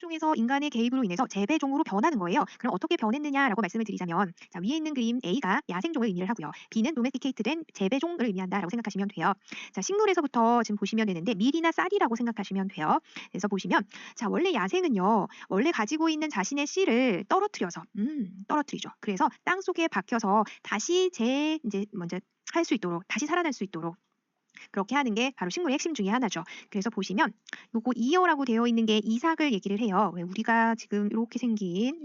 야생종에서 인간의 개입으로 인해서 재배종으로 변하는 거예요. 그럼 어떻게 변했느냐라고 말씀을 드리자면 자, 위에 있는 그림 A가 야생종을 의미를 하고요. B는 domesticated 재배종을 의미한다라고 생각하시면 돼요. 자, 식물에서부터 지금 보시면 되는데 밀이나 쌀이라고 생각하시면 돼요. 그래서 보시면 자, 원래 야생은요. 원래 가지고 있는 자신의 씨를 떨어뜨려서 떨어뜨리죠. 그래서 땅 속에 박혀서 다시 이제 먼저 할 수 있도록 다시 살아날 수 있도록 그렇게 하는 게 바로 식물의 핵심 중에 하나죠. 그래서 보시면 요거 이어라고 되어 있는 게 이삭을 얘기를 해요. 왜 우리가 지금 이렇게 생긴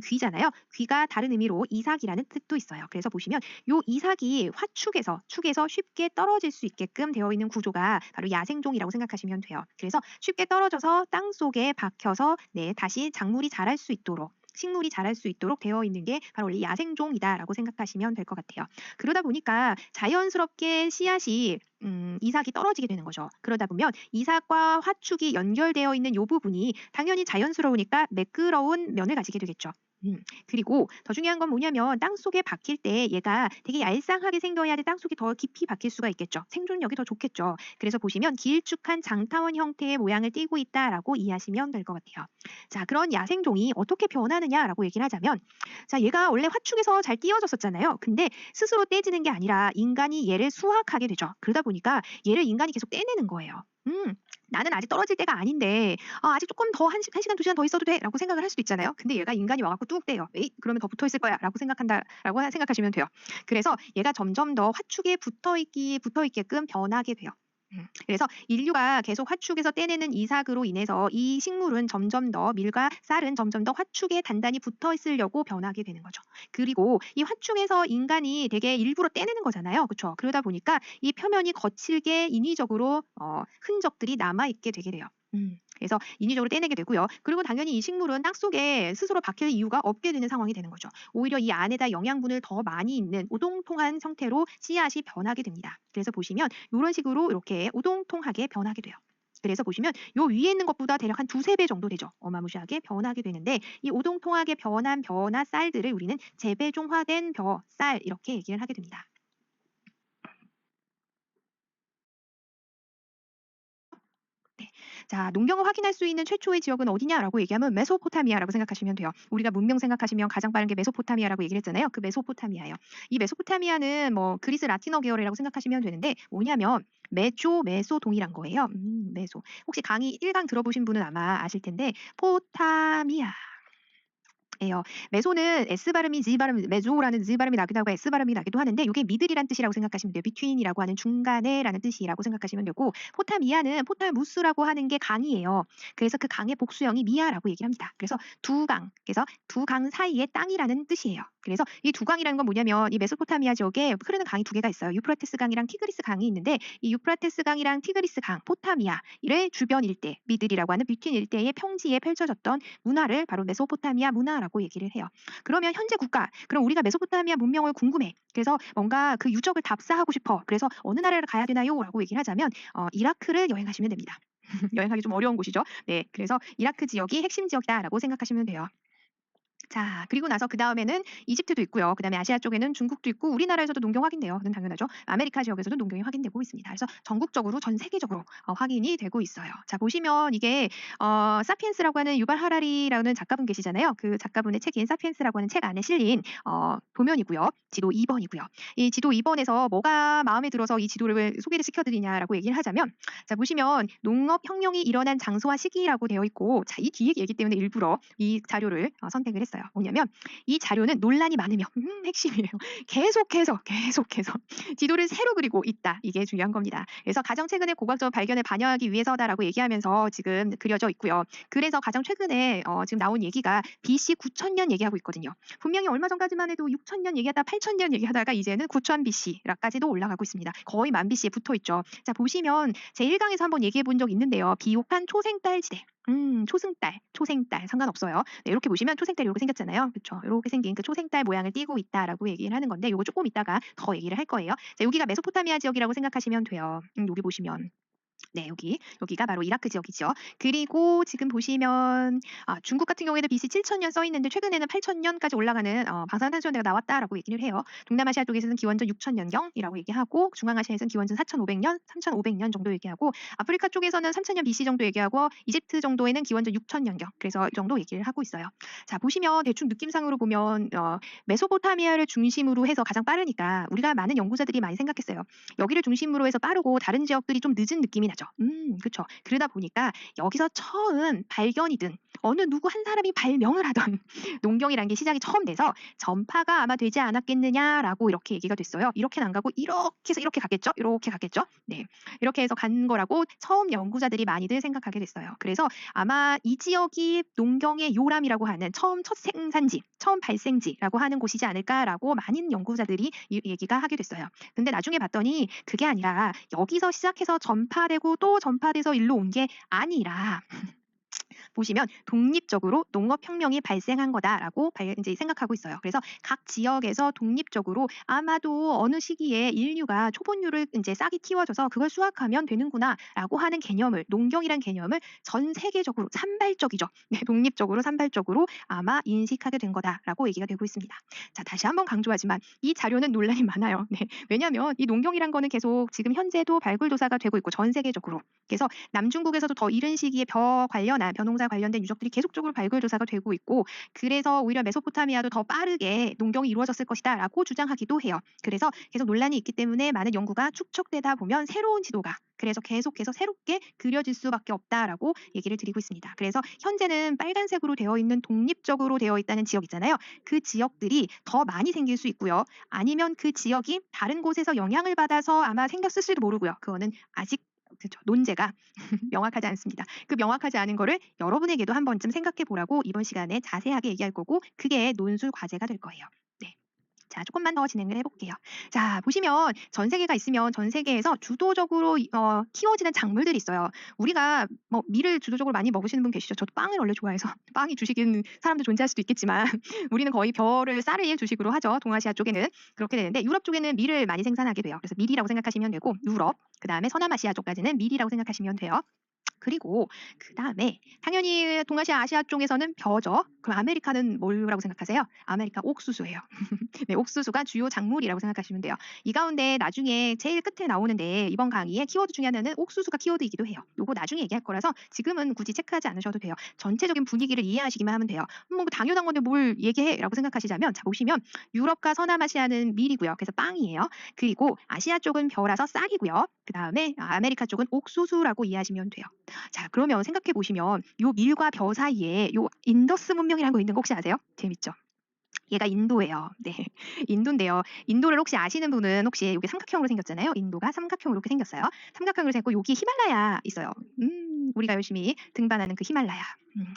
귀잖아요. 귀가 다른 의미로 이삭이라는 뜻도 있어요. 그래서 보시면 요 이삭이 축에서 쉽게 떨어질 수 있게끔 되어 있는 구조가 바로 야생종이라고 생각하시면 돼요. 그래서 쉽게 떨어져서 땅 속에 박혀서 다시 작물이 자랄 수 있도록 식물이 자랄 수 있도록 되어 있는 게 바로 원래 야생종이다라고 생각하시면 될 것 같아요. 그러다 보니까 자연스럽게 씨앗이 이삭이 떨어지게 되는 거죠. 그러다 보면 이삭과 화축이 연결되어 있는 이 부분이 당연히 자연스러우니까 매끄러운 면을 가지게 되겠죠. 그리고 더 중요한 건 뭐냐면 땅속에 박힐 때 얘가 되게 얄쌍하게 생겨야 돼 땅속에 더 깊이 박힐 수가 있겠죠. 생존력이 더 좋겠죠. 그래서 보시면 길쭉한 장타원 형태의 모양을 띠고 있다라고 이해하시면 될 것 같아요. 자, 그런 야생종이 어떻게 변하느냐라고 얘기를 하자면 자, 얘가 원래 화축에서 잘 띄어졌었잖아요. 근데 스스로 떼지는 게 아니라 인간이 얘를 수확하게 되죠. 그러다 보니까 얘를 인간이 계속 떼내는 거예요. 나는 아직 떨어질 때가 아닌데 아직 조금 더 한 시간, 2시간 더 있어도 돼 라고 생각을 할 수도 있잖아요. 근데 얘가 인간이 와갖고 뚝 떼요. 에이, 그러면 더 붙어있을 거야 라고 생각하시면 돼요. 그래서 얘가 점점 더 화축에 붙어있게끔 변하게 돼요. 그래서 인류가 계속 화축에서 떼내는 이삭으로 인해서 이 식물은 점점 더 밀과 쌀은 점점 더 화축에 단단히 붙어 있으려고 변하게 되는 거죠. 그리고 이 화축에서 인간이 되게 일부러 떼내는 거잖아요. 그렇죠? 그러다 보니까 이 표면이 거칠게 인위적으로 흔적들이 남아있게 되게 돼요. 그래서 인위적으로 떼내게 되고요. 그리고 당연히 이 식물은 땅 속에 스스로 박힐 이유가 없게 되는 상황이 되는 거죠. 오히려 이 안에다 영양분을 더 많이 있는 오동통한 형태로 씨앗이 변하게 됩니다. 그래서 보시면 이런 식으로 이렇게 오동통하게 변하게 돼요. 그래서 보시면 요 위에 있는 것보다 대략 한 2~3배 정도 되죠. 어마무시하게 변하게 되는데 이 오동통하게 변한 벼나 쌀들을 우리는 재배종화된 벼, 쌀 이렇게 얘기를 하게 됩니다. 네. 자, 농경을 확인할 수 있는 최초의 지역은 어디냐라고 얘기하면 메소포타미아라고 생각하시면 돼요. 우리가 문명 생각하시면 가장 빠른 게 메소포타미아라고 얘기를 했잖아요. 그 메소포타미아예요. 이 메소포타미아는 뭐 그리스 라틴어 계열이라고 생각하시면 되는데 뭐냐면 메소 동이란 거예요. 메소. 혹시 강의 1강 들어보신 분은 아마 아실 텐데 포타미아 예요. 메소는 S 발음이 Z 발음, 메조라는 Z 발음이 나기도 하고 S 발음이 나기도 하는데 이게 미들이란 뜻이라고 생각하시면 돼요. between이라고 하는 중간에라는 뜻이라고 생각하시면 되고 포타미아는 포타무스라고 하는 게 강이에요. 그래서 그 강의 복수형이 미아라고 얘기를 합니다. 그래서 그래서 두 강 사이의 땅이라는 뜻이에요. 그래서 이 두 강이라는 건 뭐냐면 이 메소포타미아 지역에 흐르는 강이 두 개가 있어요. 유프라테스 강이랑 티그리스 강이 있는데 이 유프라테스 강이랑 티그리스 강, 포타미아의 주변 일대, 미들이라고 하는 비트윈 일대의 평지에 펼쳐졌던 문화를 바로 메소포타미아 문화라고 얘기를 해요. 그러면 현재 국가, 그럼 우리가 메소포타미아 문명을 궁금해. 그래서 뭔가 그 유적을 답사하고 싶어. 그래서 어느 나라를 가야 되나요? 라고 얘기를 하자면 이라크를 여행하시면 됩니다. 여행하기 좀 어려운 곳이죠. 네, 그래서 이라크 지역이 핵심 지역이다라고 생각하시면 돼요. 자, 그리고 나서 그 다음에는 이집트도 있고요. 그 다음에 아시아 쪽에는 중국도 있고 우리나라에서도 농경 확인돼요. 그건 당연하죠. 아메리카 지역에서도 농경이 확인되고 있습니다. 그래서 전국적으로 전 세계적으로 확인이 되고 있어요. 자, 보시면 이게 사피엔스라고 하는 유발 하라리라는 작가분 계시잖아요. 그 작가분의 책인 사피엔스라고 하는 책 안에 실린 도면이고요. 지도 2번이고요. 이 지도 2번에서 뭐가 마음에 들어서 이 지도를 소개를 시켜드리냐라고 얘기를 하자면 자, 보시면 농업 혁명이 일어난 장소와 시기라고 되어 있고 자, 이 뒤에 얘기 때문에 일부러 이 자료를 선택을 했어요. 뭐냐면 이 자료는 논란이 많으며 핵심이에요. 계속해서 지도를 새로 그리고 있다. 이게 중요한 겁니다. 그래서 가장 최근에 고각적 발견을 반영하기 위해서다라고 얘기하면서 지금 그려져 있고요. 그래서 가장 최근에 지금 나온 얘기가 BC 9000년 얘기하고 있거든요. 분명히 얼마 전까지만 해도 6000년 얘기하다 8000년 얘기하다가 이제는 9000 BC까지도 올라가고 있습니다. 거의 만 BC에 붙어 있죠. 자, 보시면 제1강에서 한번 얘기해 본 적 있는데요. 비옥한 초생딸지대. 초생딸 상관없어요. 네, 이렇게 보시면 초생딸이 이렇게 생겼잖아요. 그렇죠? 이렇게 생긴 그 초생딸 모양을 띠고 있다라고 얘기를 하는 건데 이거 조금 이따가 더 얘기를 할 거예요. 자, 여기가 메소포타미아 지역이라고 생각하시면 돼요. 여기 보시면 네, 여기가 바로 이라크 지역이죠. 그리고 지금 보시면 중국 같은 경우에는 BC 7000년 써 있는데 최근에는 8000년까지 올라가는 방사선탄소년대가 나왔다라고 얘기를 해요. 동남아시아 쪽에서는 기원전 6000년경이라고 얘기하고 중앙아시아에서는 기원전 4500년, 3500년 정도 얘기하고 아프리카 쪽에서는 3000년 BC 정도 얘기하고 이집트 정도에는 기원전 6000년경 그래서 이 정도 얘기를 하고 있어요. 자, 보시면 대충 느낌상으로 보면 메소포타미아를 중심으로 해서 가장 빠르니까 우리가 많은 연구자들이 많이 생각했어요. 여기를 중심으로 해서 빠르고 다른 지역들이 좀 늦은 느낌이 나죠. 그쵸. 그러다 보니까 여기서 처음 발견이든 어느 누구 한 사람이 발명을 하던 농경이라는 게 시작이 처음 돼서 전파가 아마 되지 않았겠느냐라고 이렇게 얘기가 됐어요. 이렇게는 안 가고 이렇게 해서 이렇게 갔겠죠? 이렇게 갔겠죠? 네. 이렇게 해서 간 거라고 처음 연구자들이 많이들 생각하게 됐어요. 그래서 아마 이 지역이 농경의 요람이라고 하는 처음 첫 생산지, 처음 발생지라고 하는 곳이지 않을까라고 많은 연구자들이 얘기가 하게 됐어요. 근데 나중에 봤더니 그게 아니라 여기서 시작해서 전파되고 또 전파돼서 일로 온 게 아니라 보시면 독립적으로 농업혁명이 발생한 거다라고 이제 생각하고 있어요. 그래서 각 지역에서 독립적으로 아마도 어느 시기에 인류가 초본류를 이제 싹이 틔워져서 그걸 수확하면 되는구나라고 하는 개념을 농경이란 개념을 전 세계적으로 산발적이죠. 네, 독립적으로 산발적으로 아마 인식하게 된 거다라고 얘기가 되고 있습니다. 자, 다시 한번 강조하지만 이 자료는 논란이 많아요. 네, 왜냐하면 이 농경이란 거는 계속 지금 현재도 발굴조사가 되고 있고 전 세계적으로 그래서 남중국에서도 더 이른 시기에 벼농사 관련된 유적들이 계속적으로 발굴조사가 되고 있고 그래서 오히려 메소포타미아도 더 빠르게 농경이 이루어졌을 것이다라고 주장하기도 해요. 그래서 계속 논란이 있기 때문에 많은 연구가 축적되다 보면 새로운 지도가 그래서 계속해서 새롭게 그려질 수밖에 없다라고 얘기를 드리고 있습니다. 그래서 현재는 빨간색으로 되어 있는 독립적으로 되어 있다는 지역 있잖아요. 그 지역들이 더 많이 생길 수 있고요. 아니면 그 지역이 다른 곳에서 영향을 받아서 아마 생겼을지도 모르고요. 그거는 아직 그렇죠. 논제가 명확하지 않습니다. 그 명확하지 않은 거를 여러분에게도 한 번쯤 생각해 보라고 이번 시간에 자세하게 얘기할 거고 그게 논술 과제가 될 거예요. 네. 자, 조금만 더 진행을 해볼게요. 자, 보시면 전 세계가 있으면 전 세계에서 주도적으로 키워지는 작물들이 있어요. 우리가 뭐 밀을 주도적으로 많이 먹으시는 분 계시죠? 저도 빵을 원래 좋아해서 빵이 주식인 사람도 존재할 수도 있겠지만 우리는 거의 쌀을 주식으로 하죠. 동아시아 쪽에는 그렇게 되는데 유럽 쪽에는 밀을 많이 생산하게 돼요. 그래서 밀이라고 생각하시면 되고 유럽, 그 다음에 서남아시아 쪽까지는 밀이라고 생각하시면 돼요. 그리고 그다음에 당연히 동아시아, 아시아 쪽에서는 벼죠. 그럼 아메리카는 뭐라고 생각하세요? 아메리카 옥수수예요. 네, 옥수수가 주요 작물이라고 생각하시면 돼요. 이 가운데 나중에 제일 끝에 나오는데 이번 강의에 키워드 중에 하나는 옥수수가 키워드이기도 해요. 요거 나중에 얘기할 거라서 지금은 굳이 체크하지 않으셔도 돼요. 전체적인 분위기를 이해하시기만 하면 돼요. 뭐 당연한 건데 뭘 얘기해라고 생각하시자면 자 보시면 유럽과 서남아시아는 밀이고요. 그래서 빵이에요. 그리고 아시아 쪽은 벼라서 쌀이고요. 그 다음에 아메리카 쪽은 옥수수라고 이해하시면 돼요. 자, 그러면 생각해 보시면 요 밀과 벼 사이에 요 인더스 문명이라는 거 있는 거 혹시 아세요? 재밌죠? 얘가 인도예요. 네. 인도인데요. 인도를 혹시 아시는 분은 혹시 여기 삼각형으로 생겼잖아요. 인도가 삼각형으로 이렇게 생겼어요. 삼각형으로 생겼고 여기 히말라야 있어요. 우리가 열심히 등반하는 그 히말라야.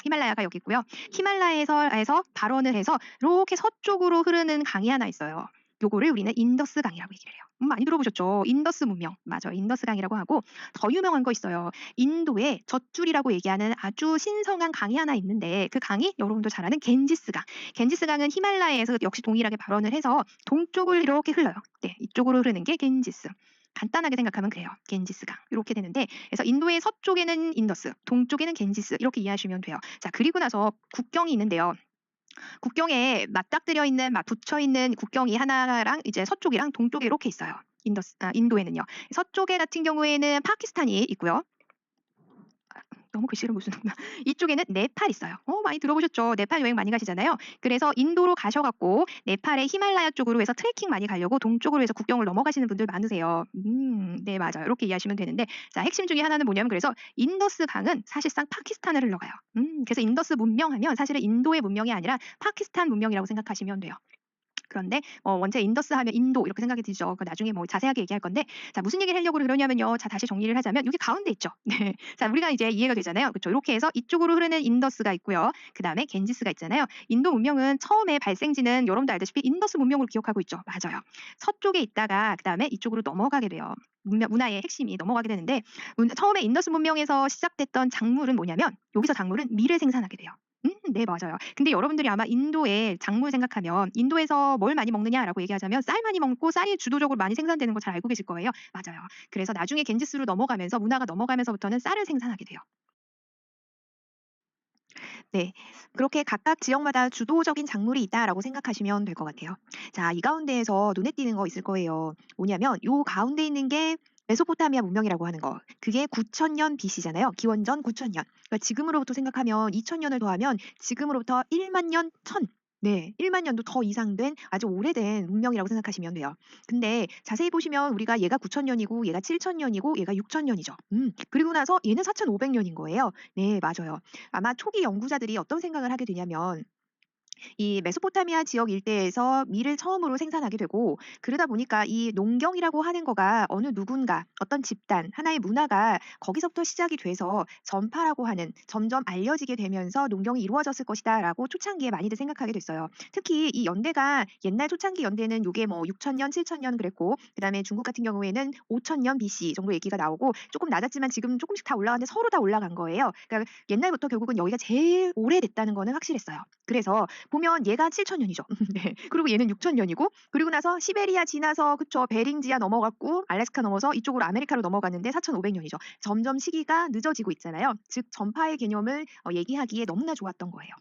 히말라야가 여기 있고요. 히말라야에서 발원을 해서 이렇게 서쪽으로 흐르는 강이 하나 있어요. 요거를 우리는 인더스 강이라고 얘기를 해요. 많이 들어보셨죠? 인더스 문명. 맞아요. 인더스 강이라고 하고 더 유명한 거 있어요. 인도에 젖줄이라고 얘기하는 아주 신성한 강이 하나 있는데 그 강이 여러분도 잘 아는 겐지스 강. 겐지스 강은 히말라야에서 역시 동일하게 발원을 해서 동쪽을 이렇게 흘러요. 네, 이쪽으로 흐르는 게 겐지스. 간단하게 생각하면 그래요. 겐지스 강. 이렇게 되는데 그래서 인도의 서쪽에는 인더스, 동쪽에는 겐지스 이렇게 이해하시면 돼요. 자, 그리고 나서 국경이 있는데요. 국경에 맞닥뜨려 있는 붙여 있는 국경이 하나랑 이제 서쪽이랑 동쪽에 이렇게 있어요. 인도에는요. 서쪽에 같은 경우에는 파키스탄이 있고요. 너무 글씨를 못 쓰는구나. 이쪽에는 네팔 있어요. 많이 들어보셨죠? 네팔 여행 많이 가시잖아요. 그래서 인도로 가셔갖고 네팔의 히말라야 쪽으로 해서 트레킹 많이 가려고 동쪽으로 해서 국경을 넘어가시는 분들 많으세요. 네, 맞아요. 이렇게 이해하시면 되는데 자, 핵심 중에 하나는 뭐냐면 그래서 인더스 강은 사실상 파키스탄을 흘러가요. 그래서 인더스 문명하면 사실은 인도의 문명이 아니라 파키스탄 문명이라고 생각하시면 돼요. 그런데 원체 인더스 하면 인도 이렇게 생각이 들죠. 그 나중에 뭐 자세하게 얘기할 건데 자 무슨 얘기를 하려고 그러냐면요. 자 다시 정리를 하자면 여기 가운데 있죠. 네. 자 우리가 이제 이해가 되잖아요. 그렇죠. 이렇게 해서 이쪽으로 흐르는 인더스가 있고요. 그 다음에 겐지스가 있잖아요. 인도 문명은 처음에 발생지는 여러분도 알다시피 인더스 문명으로 기억하고 있죠. 맞아요. 서쪽에 있다가 그 다음에 이쪽으로 넘어가게 돼요. 문화의 핵심이 넘어가게 되는데 처음에 인더스 문명에서 시작됐던 작물은 뭐냐면 여기서 작물은 밀을 생산하게 돼요. 네, 맞아요. 근데 여러분들이 아마 인도의 작물 생각하면 인도에서 뭘 많이 먹느냐라고 얘기하자면 쌀 많이 먹고 쌀이 주도적으로 많이 생산되는 거 잘 알고 계실 거예요. 맞아요. 그래서 나중에 겐지스로 넘어가면서 문화가 넘어가면서부터는 쌀을 생산하게 돼요. 네. 그렇게 각각 지역마다 주도적인 작물이 있다라고 생각하시면 될 것 같아요. 자, 이 가운데에서 눈에 띄는 거 있을 거예요. 뭐냐면 요 가운데 있는 게 메소포타미아 문명이라고 하는 거. 그게 9,000년 BC잖아요. 기원전 9,000년. 그러니까 지금으로부터 생각하면 2,000년을 더하면 지금으로부터 1만 년 천. 네, 1만 년도 더 이상 된 아주 오래된 문명이라고 생각하시면 돼요. 근데 자세히 보시면 우리가 얘가 9,000년이고 얘가 7,000년이고 얘가 6,000년이죠. 그리고 나서 얘는 4,500년인 거예요. 네, 맞아요. 아마 초기 연구자들이 어떤 생각을 하게 되냐면 이 메소포타미아 지역 일대에서 밀을 처음으로 생산하게 되고 그러다 보니까 이 농경이라고 하는 거가 어느 누군가 어떤 집단 하나의 문화가 거기서부터 시작이 돼서 전파라고 하는 점점 알려지게 되면서 농경이 이루어졌을 것이다라고 초창기에 많이들 생각하게 됐어요. 특히 이 연대가 옛날 초창기 연대는 요게 뭐 6,000년, 7,000년 그랬고 그다음에 중국 같은 경우에는 5,000년 BC 정도 얘기가 나오고 조금 낮았지만 지금 조금씩 다 올라가는데 서로 다 올라간 거예요. 그러니까 옛날부터 결국은 여기가 제일 오래됐다는 거는 확실했어요. 그래서 보면 얘가 7,000년이죠. 네. 그리고 얘는 6,000년이고 그리고 나서 시베리아 지나서 그쵸. 베링지아 넘어갔고 알래스카 넘어서 이쪽으로 아메리카로 넘어갔는데 4,500년이죠. 점점 시기가 늦어지고 있잖아요. 즉 전파의 개념을 얘기하기에 너무나 좋았던 거예요.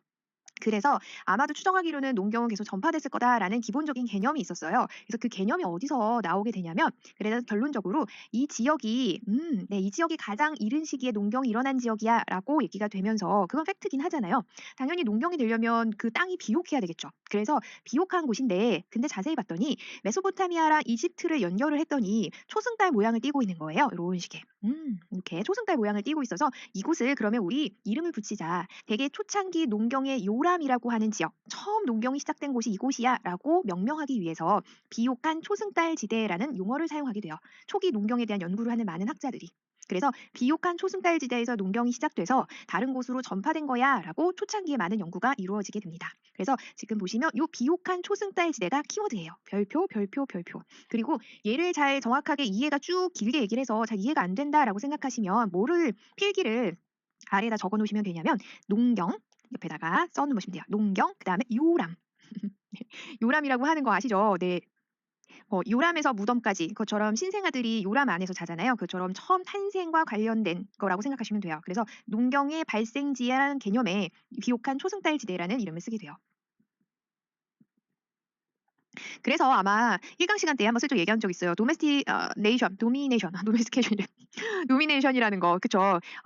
그래서 아마도 추정하기로는 농경은 계속 전파됐을 거다라는 기본적인 개념이 있었어요. 그래서 그 개념이 어디서 나오게 되냐면 그래서 결론적으로 이 지역이 네, 이 지역이 가장 이른 시기에 농경이 일어난 지역이야라고 얘기가 되면서 그건 팩트긴 하잖아요. 당연히 농경이 되려면 그 땅이 비옥해야 되겠죠. 그래서 비옥한 곳인데 근데 자세히 봤더니 메소포타미아랑 이집트를 연결을 했더니 초승달 모양을 띠고 있는 거예요. 이런 식의. 이렇게 초승달 모양을 띠고 있어서 이곳을 그러면 우리 이름을 붙이자. 되게 초창기 농경의 요람이라고 하는 지역, 처음 농경이 시작된 곳이 이곳이야라고 명명하기 위해서 비옥한 초승달 지대라는 용어를 사용하게 돼요. 초기 농경에 대한 연구를 하는 많은 학자들이. 그래서 비옥한 초승달 지대에서 농경이 시작돼서 다른 곳으로 전파된 거야라고 초창기에 많은 연구가 이루어지게 됩니다. 그래서 지금 보시면 이 비옥한 초승달 지대가 키워드예요. 별표, 별표, 별표. 그리고 얘를 잘 정확하게 이해가 쭉 길게 얘기를 해서 잘 이해가 안 된다라고 생각하시면 뭐를 필기를 아래에다 적어 놓으시면 되냐면 농경 옆에다가 써 놓으시면 돼요. 농경 그다음에 요람. 요람이라고 하는 거 아시죠? 네. 요람에서 무덤까지 그것처럼 신생아들이 요람 안에서 자잖아요. 그처럼 처음 탄생과 관련된 거라고 생각하시면 돼요. 그래서 농경의 발생지라는 개념에 비옥한 초승달 지대라는 이름을 쓰게 돼요. 그래서 아마 1강 시간 때 한번 슬쩍 얘기한 적 있어요. 네이션, 도미네이션, 도메스티케이션 노미네이션이라는 거 그쵸.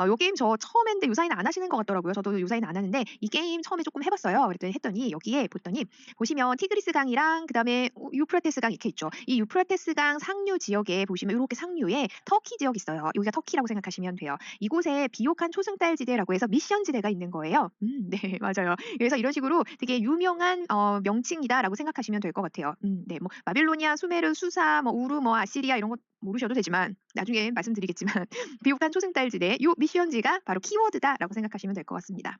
요 게임 저 처음 했는데 요사이는 안 하시는 것 같더라고요. 저도 요사이는 안 하는데 이 게임 처음에 조금 해봤어요. 그랬더니 했더니 여기에 보더니 보시면 티그리스 강이랑 그다음에 유프라테스 강 이렇게 있죠. 이 유프라테스 강 상류 지역에 보시면 이렇게 상류에 터키 지역 있어요. 여기가 터키라고 생각하시면 돼요. 이곳에 비옥한 초승달 지대라고 해서 미션 지대가 있는 거예요. 네, 맞아요. 그래서 이런 식으로 되게 유명한 명칭이다라고 생각하시면 될 것 같아요. 네, 뭐 바빌로니아, 수메르, 수사, 뭐 우루, 뭐 아시리아 이런 거 모르셔도 되지만 나중에 말씀드리겠지만 비옥한 초승달지대 요 미션지가 바로 키워드다라고 생각하시면 될 것 같습니다.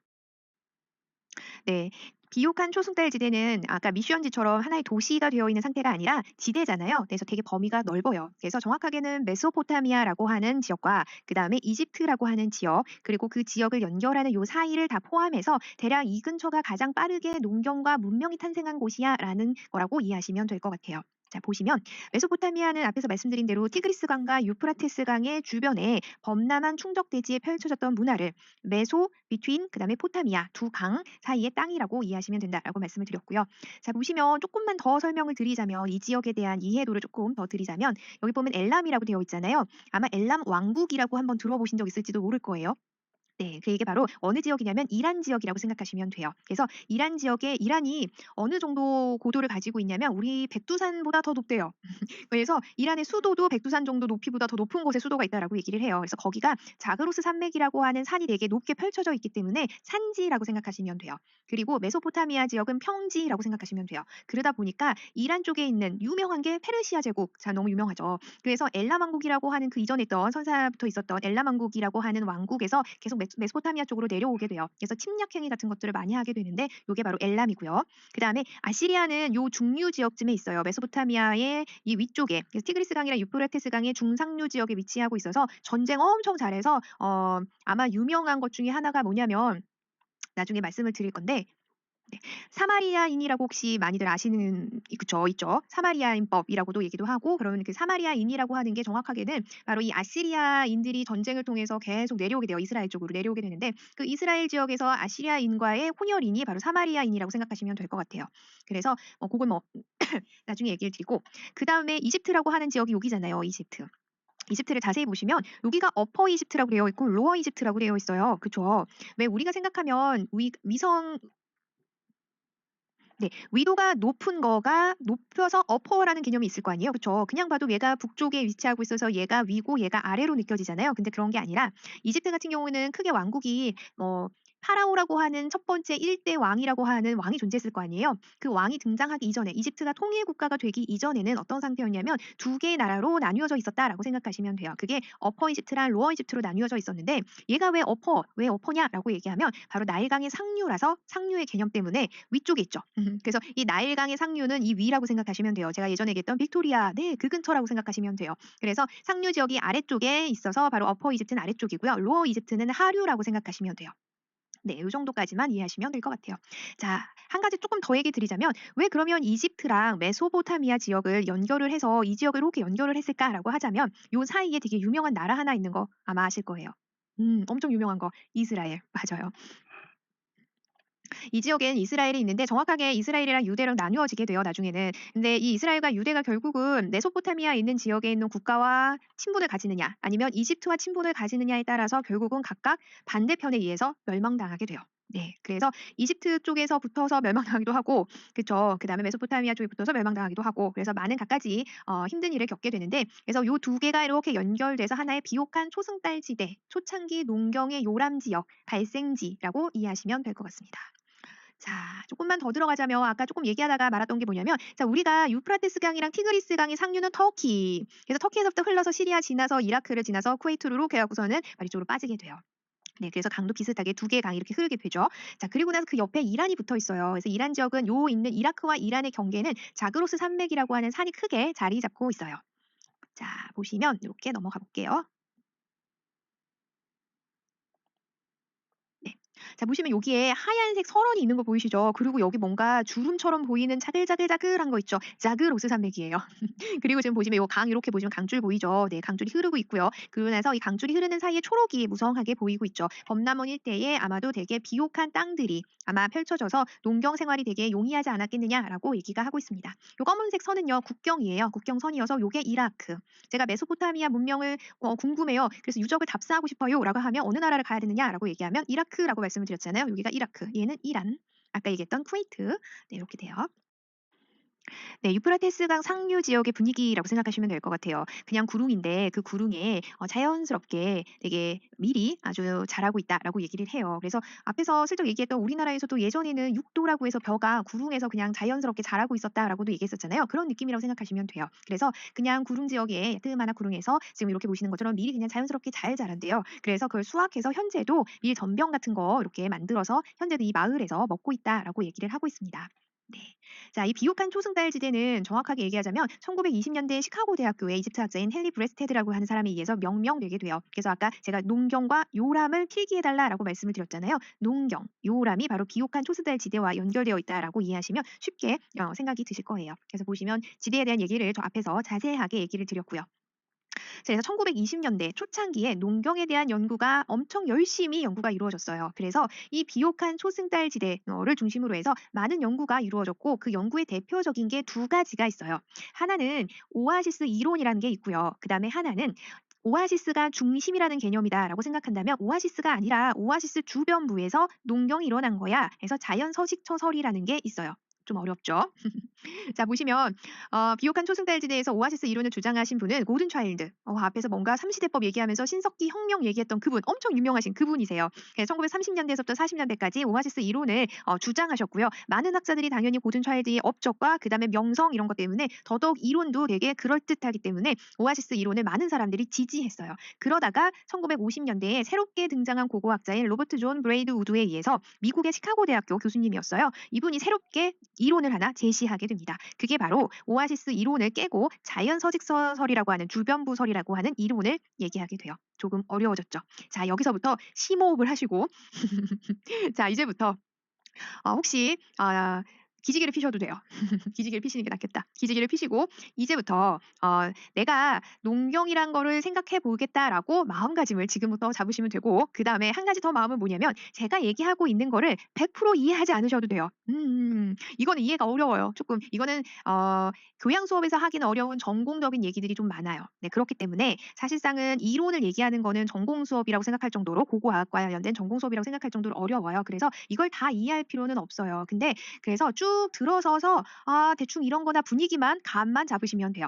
네. 비옥한 초승달 지대는 아까 미션지처럼 하나의 도시가 되어 있는 상태가 아니라 지대잖아요. 그래서 되게 범위가 넓어요. 그래서 정확하게는 메소포타미아라고 하는 지역과 그다음에 이집트라고 하는 지역 그리고 그 지역을 연결하는 요 사이를 다 포함해서 대략 이 근처가 가장 빠르게 농경과 문명이 탄생한 곳이야라는 거라고 이해하시면 될 것 같아요. 자, 보시면 메소포타미아는 앞에서 말씀드린 대로 티그리스 강과 유프라테스 강의 주변에 범람한 충적 대지에 펼쳐졌던 문화를 메소, 비트윈, 그다음에 포타미아 두 강 사이의 땅이라고 이해하시면 된다라고 말씀을 드렸고요. 자, 보시면 조금만 더 설명을 드리자면 이 지역에 대한 이해도를 조금 더 드리자면 여기 보면 엘람이라고 되어 있잖아요. 아마 엘람 왕국이라고 한번 들어보신 적 있을지도 모를 거예요. 네. 이게 바로 어느 지역이냐면 이란 지역이라고 생각하시면 돼요. 그래서 이란 지역에 이란이 어느 정도 고도를 가지고 있냐면 우리 백두산보다 더 높대요. 그래서 이란의 수도도 백두산 정도 높이보다 더 높은 곳에 수도가 있다라고 얘기를 해요. 그래서 거기가 자그로스 산맥이라고 하는 산이 되게 높게 펼쳐져 있기 때문에 산지라고 생각하시면 돼요. 그리고 메소포타미아 지역은 평지라고 생각하시면 돼요. 그러다 보니까 이란 쪽에 있는 유명한 게 페르시아 제국. 자, 너무 유명하죠. 그래서 엘람 왕국이라고 하는 그 이전에 있던 선사부터 있었던 엘람 왕국이라고 하는 왕국에서 계속 메소포타미아 쪽으로 내려오게 돼요. 그래서 침략 행위 같은 것들을 많이 하게 되는데 이게 바로 엘람이고요. 그다음에 아시리아는 요 중류 지역쯤에 있어요. 메소포타미아의 이 위쪽에 티그리스 강이랑 유프라테스 강의 중상류 지역에 위치하고 있어서 전쟁 엄청 잘해서 아마 유명한 것 중에 하나가 뭐냐면 나중에 말씀을 드릴 건데 네. 사마리아인이라고 혹시 많이들 아시는 그쵸 있죠. 사마리아인법이라고도 얘기도 하고 그러면 그 사마리아인이라고 하는 게 정확하게는 바로 이 아시리아인들이 전쟁을 통해서 계속 내려오게 돼요. 이스라엘 쪽으로 내려오게 되는데 그 이스라엘 지역에서 아시리아인과의 혼혈인이 바로 사마리아인이라고 생각하시면 될 것 같아요. 그래서 그건 뭐 나중에 얘기를 드리고 그다음에 이집트라고 하는 지역이 여기잖아요. 이집트. 이집트를 자세히 보시면 여기가 어퍼 이집트라고 되어 있고 로어 이집트라고 되어 있어요. 그쵸? 왜 우리가 생각하면 위성 네. 위도가 높은 거가 높여서 어퍼라는 개념이 있을 거 아니에요. 그쵸? 그냥 봐도 얘가 북쪽에 위치하고 있어서 얘가 위고 얘가 아래로 느껴지잖아요. 근데 그런 게 아니라 이집트 같은 경우는 크게 왕국이 파라오라고 하는 첫 번째 1대 왕이라고 하는 왕이 존재했을 거 아니에요. 그 왕이 등장하기 이전에 이집트가 통일 국가가 되기 이전에는 어떤 상태였냐면 두 개의 나라로 나뉘어져 있었다라고 생각하시면 돼요. 그게 어퍼 이집트랑 로어 이집트로 나뉘어져 있었는데 얘가 왜 어퍼냐라고 얘기하면 바로 나일강의 상류라서 상류의 개념 때문에 위쪽에 있죠. 그래서 이 나일강의 상류는 이 위라고 생각하시면 돼요. 제가 예전에 얘기했던 빅토리아, 네, 그 근처라고 생각하시면 돼요. 그래서 상류 지역이 아래쪽에 있어서 바로 어퍼 이집트는 아래쪽이고요. 로어 이집트는 하류라고 생각하시면 돼요. 네, 이 정도까지만 이해하시면 될 것 같아요. 자, 한 가지 조금 더 얘기 드리자면 왜 그러면 이집트랑 메소포타미아 지역을 연결을 해서 이 지역을 이렇게 연결을 했을까라고 하자면 요 사이에 되게 유명한 나라 하나 있는 거 아마 아실 거예요. 엄청 유명한 거 이스라엘 맞아요. 이 지역엔 이스라엘이 있는데 정확하게 이스라엘이랑 유대랑 나누어지게 돼요, 나중에는. 근데 이 이스라엘과 유대가 결국은 메소포타미아에 있는 지역에 있는 국가와 친분을 가지느냐 아니면 이집트와 친분을 가지느냐에 따라서 결국은 각각 반대편에 의해서 멸망당하게 돼요. 네. 그래서 이집트 쪽에서 붙어서 멸망당하기도 하고 그쵸. 그다음에 메소포타미아 쪽에 붙어서 멸망당하기도 하고 그래서 많은 갖가지 힘든 일을 겪게 되는데 그래서 요 두 개가 이렇게 연결돼서 하나의 비옥한 초승달지대, 초창기 농경의 요람 지역, 발생지라고 이해하시면 될 것 같습니다. 자, 조금만 더 들어가자면 아까 조금 얘기하다가 말았던 게 뭐냐면 자, 우리가 유프라테스 강이랑 티그리스 강의 상류는 터키. 그래서 터키에서부터 흘러서 시리아 지나서 이라크를 지나서 쿠웨이트로 이렇게 하고서는 이쪽으로 빠지게 돼요. 네, 그래서 강도 비슷하게 두 개의 강이 이렇게 흐르게 되죠. 자, 그리고 나서 그 옆에 이란이 붙어 있어요. 그래서 이란 지역은 요 있는 이라크와 이란의 경계는 자그로스 산맥이라고 하는 산이 크게 자리 잡고 있어요. 자, 보시면 이렇게 넘어가 볼게요. 네. 자, 보시면 여기에 하얀색 설원이 있는 거 보이시죠? 그리고 여기 뭔가 주름처럼 보이는 자글자글자글한 거 있죠? 자그로스 산맥이에요. 그리고 지금 보시면 요 강 이렇게 보시면 강줄 보이죠? 네, 강줄이 흐르고 있고요. 그러고 나서 이 강줄이 흐르는 사이에 초록이 무성하게 보이고 있죠. 범람원 일대에 아마도 되게 비옥한 땅들이 아마 펼쳐져서 농경 생활이 되게 용이하지 않았겠느냐라고 얘기가 하고 있습니다. 요 검은색 선은요, 국경이에요. 국경선이어서 요게 이라크. 제가 메소포타미아 문명을 궁금해요. 그래서 유적을 답사하고 싶어요라고 하면 어느 나라를 가야 되느냐라고 얘기하면 이라크라고 말씀을 드렸잖아요. 여기가 이라크, 얘는 이란. 아까 얘기했던 쿠웨이트. 네, 이렇게 돼요. 네, 유프라테스강 상류 지역의 분위기라고 생각하시면 될 것 같아요. 그냥 구릉인데 그 구릉에 자연스럽게 되게 밀이 아주 자라고 있다라고 얘기를 해요. 그래서 앞에서 슬쩍 얘기했던 우리나라에서도 예전에는 육도라고 해서 벼가 구릉에서 그냥 자연스럽게 자라고 있었다라고도 얘기했었잖아요. 그런 느낌이라고 생각하시면 돼요. 그래서 그냥 구릉 지역에 뜸하나 구릉에서 지금 이렇게 보시는 것처럼 밀이 그냥 자연스럽게 잘 자란대요. 그래서 그걸 수확해서 현재도 밀 전병 같은 거 이렇게 만들어서 현재도 이 마을에서 먹고 있다라고 얘기를 하고 있습니다. 네. 자, 이 비옥한 초승달 지대는 정확하게 얘기하자면 1920년대 시카고 대학교의 이집트 학자인 헨리 브레스테드라고 하는 사람에 의해서 명명되게 돼요. 그래서 아까 제가 농경과 요람을 필기해달라라고 말씀을 드렸잖아요. 농경, 요람이 바로 비옥한 초승달 지대와 연결되어 있다라고 이해하시면 쉽게 생각이 드실 거예요. 그래서 보시면 지대에 대한 얘기를 저 앞에서 자세하게 얘기를 드렸고요. 그래서 1920년대 초창기에 농경에 대한 연구가 엄청 열심히 연구가 이루어졌어요. 그래서 이 비옥한 초승달 지대를 중심으로 해서 많은 연구가 이루어졌고 그 연구의 대표적인 게 두 가지가 있어요. 하나는 오아시스 이론이라는 게 있고요. 그다음에 하나는 오아시스가 중심이라는 개념이다라고 생각한다면 오아시스가 아니라 오아시스 주변부에서 농경이 일어난 거야. 그래서 자연 서식처설이라는 게 있어요. 좀 어렵죠? 자, 보시면 비옥한 초승달지대에서 오아시스 이론을 주장하신 분은 고든 차일드. 앞에서 뭔가 삼시대법 얘기하면서 신석기 혁명 얘기했던 그분, 엄청 유명하신 그분이세요. 1930년대에서부터 40년대까지 오아시스 이론을 주장하셨고요. 많은 학자들이 당연히 고든 차일드의 업적과 그다음에 명성 이런 것 때문에 더더욱 이론도 되게 그럴듯하기 때문에 오아시스 이론을 많은 사람들이 지지했어요. 그러다가 1950년대에 새롭게 등장한 고고학자인 로버트 존 브레이드 우드에 의해서 미국의 시카고 대학교 교수님이었어요. 이분이 새롭게 이론을 하나 제시하게 됩니다. 그게 바로 오아시스 이론을 깨고 자연서식설이라고 하는 주변부설이라고 하는 이론을 얘기하게 돼요. 조금 어려워졌죠. 자, 여기서부터 심호흡을 하시고 자, 이제부터 혹시 기지개를 피셔도 돼요. 기지개를 피시는 게 낫겠다. 기지개를 피시고 이제부터 내가 농경이란 거를 생각해 보겠다라고 마음가짐을 지금부터 잡으시면 되고 그다음에 한 가지 더 마음은 뭐냐면 제가 얘기하고 있는 거를 100% 이해하지 않으셔도 돼요. 이거는 이해가 어려워요. 조금 이거는 교양 수업에서 하기는 어려운 전공적인 얘기들이 좀 많아요. 네, 그렇기 때문에 사실상은 이론을 얘기하는 거는 전공 수업이라고 생각할 정도로 고고학과 관련된 전공 수업이라고 생각할 정도로 어려워요. 그래서 이걸 다 이해할 필요는 없어요. 근데 그래서 쭉 들어서서 대충 이런 거나 분위기만 감만 잡으시면 돼요.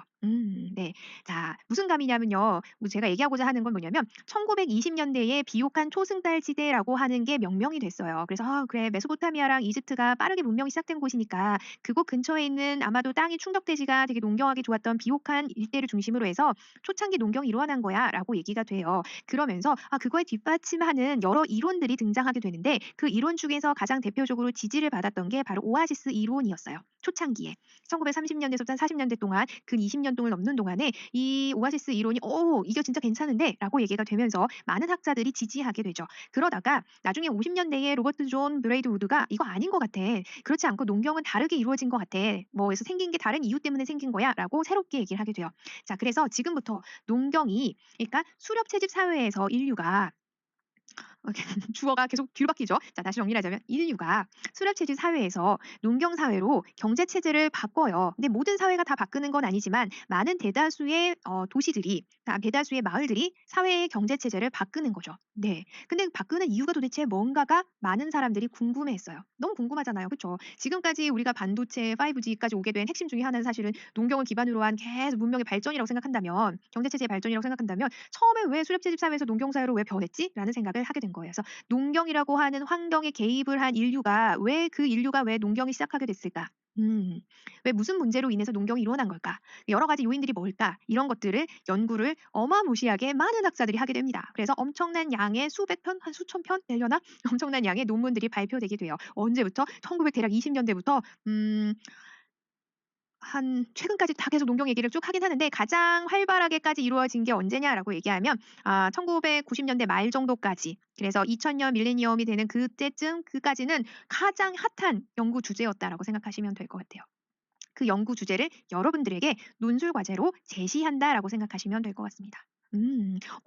네. 자, 무슨 감이냐면요. 뭐 제가 얘기하고자 하는 건 뭐냐면 1920년대에 비옥한 초승달지대라고 하는 게 명명이 됐어요. 그래서 그래 메소포타미아랑 이집트가 빠르게 문명이 시작된 곳이니까 그곳 근처에 있는 아마도 땅이 충적대지가 되게 농경하기 좋았던 비옥한 일대를 중심으로 해서 초창기 농경이 일어난 거야라고 얘기가 돼요. 그러면서 그거에 뒷받침하는 여러 이론들이 등장하게 되는데 그 이론 중에서 가장 대표적으로 지지를 받았던 게 바로 오아시스 이론이었어요. 초창기에 1930년대부터 40년대 동안 근 20년 동을 넘는 동안에 이 오아시스 이론이 이게 진짜 괜찮은데라고 얘기가 되면서 많은 학자들이 지지하게 되죠. 그러다가 나중에 50년대에 로버트 존 브레이드우드가 이거 아닌 것 같아. 그렇지 않고 농경은 다르게 이루어진 것 같아. 그래서 생긴 게 다른 이유 때문에 생긴 거야라고 새롭게 얘기를 하게 돼요. 자, 그래서 지금부터 농경이 그러니까 수렵 채집 사회에서 인류가 주어가 계속 뒤로 바뀌죠. 자, 다시 정리를 하자면 인류가 수렵체질 사회에서 농경 사회로 경제 체제를 바꿔요. 근데 모든 사회가 다 바꾸는 건 아니지만 많은 대다수의 도시들이, 대다수의 마을들이 사회의 경제 체제를 바꾸는 거죠. 네. 근데 바꾸는 이유가 도대체 뭔가가 많은 사람들이 궁금해했어요. 너무 궁금하잖아요. 그렇죠? 지금까지 우리가 반도체 5G까지 오게 된 핵심 중에 하나는 사실은 농경을 기반으로 한 계속 문명의 발전이라고 생각한다면, 경제 체제의 발전이라고 생각한다면 처음에 왜 수렵채집 사회에서 농경 사회로 왜 변했지? 라는 생각을 하게 된 거예요. 그래서 농경이라고 하는 환경에 개입을 한 인류가 왜 농경이 시작하게 됐을까? 왜 무슨 문제로 인해서 농경이 일어난 걸까? 여러 가지 요인들이 뭘까? 이런 것들을 연구를 어마무시하게 많은 학자들이 하게 됩니다. 그래서 엄청난 양의 수백 편, 한 수천 편 되려나? 엄청난 양의 논문들이 발표되게 돼요. 언제부터? 1900 대략 20년대부터 한 최근까지 다 계속 농경 얘기를 쭉 하긴 하는데 가장 활발하게까지 이루어진 게 언제냐라고 얘기하면 1990년대 말 정도까지 그래서 2000년 밀레니엄이 되는 그때쯤까지는 가장 핫한 연구 주제였다라고 생각하시면 될 것 같아요. 그 연구 주제를 여러분들에게 논술 과제로 제시한다라고 생각하시면 될 것 같습니다.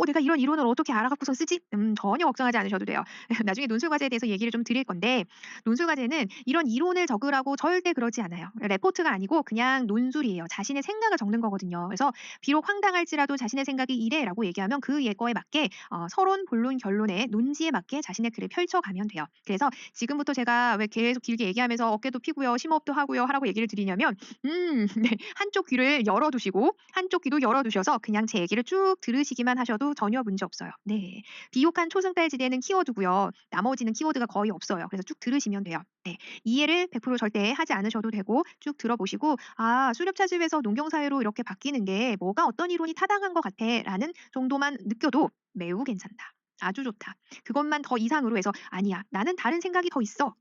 내가 이런 이론을 어떻게 알아갖고서 쓰지? 전혀 걱정하지 않으셔도 돼요. 나중에 논술 과제에 대해서 얘기를 좀 드릴 건데 논술 과제는 이런 이론을 적으라고 절대 그러지 않아요. 레포트가 아니고 그냥 논술이에요. 자신의 생각을 적는 거거든요. 그래서 비록 황당할지라도 자신의 생각이 이래라고 얘기하면 그 예거에 맞게 서론, 본론, 결론에 논지에 맞게 자신의 글을 펼쳐가면 돼요. 그래서 지금부터 제가 왜 계속 길게 얘기하면서 어깨도 피고요, 심호흡도 하고요 하라고 얘기를 드리냐면 네, 한쪽 귀를 열어두시고 한쪽 귀도 열어두셔서 그냥 제 얘기를 쭉 들으시기만 하셔도 전혀 문제 없어요. 네, 비옥한 초승달지대는 키워두고요. 나머지는 키워드가 거의 없어요. 그래서 쭉 들으시면 돼요. 네, 이해를 100% 절대 하지 않으셔도 되고 쭉 들어보시고 수렵차집에서 농경사회로 이렇게 바뀌는 게 뭐가 어떤 이론이 타당한 것 같아라는 정도만 느껴도 매우 괜찮다. 아주 좋다. 그것만 더 이상으로 해서 아니야. 나는 다른 생각이 더 있어.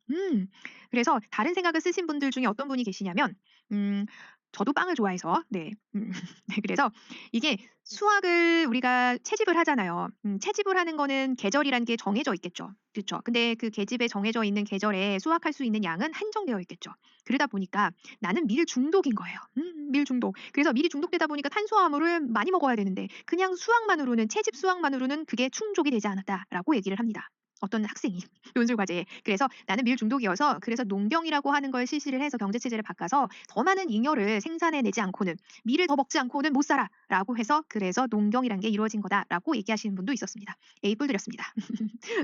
그래서 다른 생각을 쓰신 분들 중에 어떤 분이 계시냐면 저도 빵을 좋아해서 네. 네, 그래서 이게 수확을 우리가 채집을 하잖아요. 채집을 하는 거는 계절이라는 게 정해져 있겠죠. 그쵸? 근데 그 계집에 정해져 있는 계절에 수확할 수 있는 양은 한정되어 있겠죠. 그러다 보니까 나는 밀 중독인 거예요. 밀 중독. 그래서 밀이 중독되다 보니까 탄수화물을 많이 먹어야 되는데 그냥 수확만으로는 채집 수확만으로는 그게 충족이 되지 않았다라고 얘기를 합니다. 어떤 학생이 논술 과제에. 그래서 나는 밀 중독이어서 그래서 농경이라고 하는 걸 실시를 해서 경제 체제를 바꿔서 더 많은 잉여를 생산해내지 않고는 밀을 더 먹지 않고는 못 살아라고 해서 그래서 농경이란 게 이루어진 거다라고 얘기하시는 분도 있었습니다. A뿔 드렸습니다.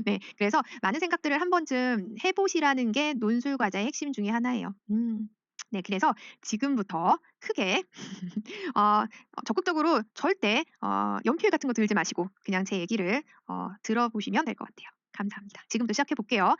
네, 그래서 많은 생각들을 한 번쯤 해보시라는 게 논술 과제의 핵심 중에 하나예요. 네, 그래서 지금부터 크게 적극적으로 절대 연필 같은 거 들지 마시고 그냥 제 얘기를 들어보시면 될 것 같아요. 감사합니다. 지금부터 시작해 볼게요.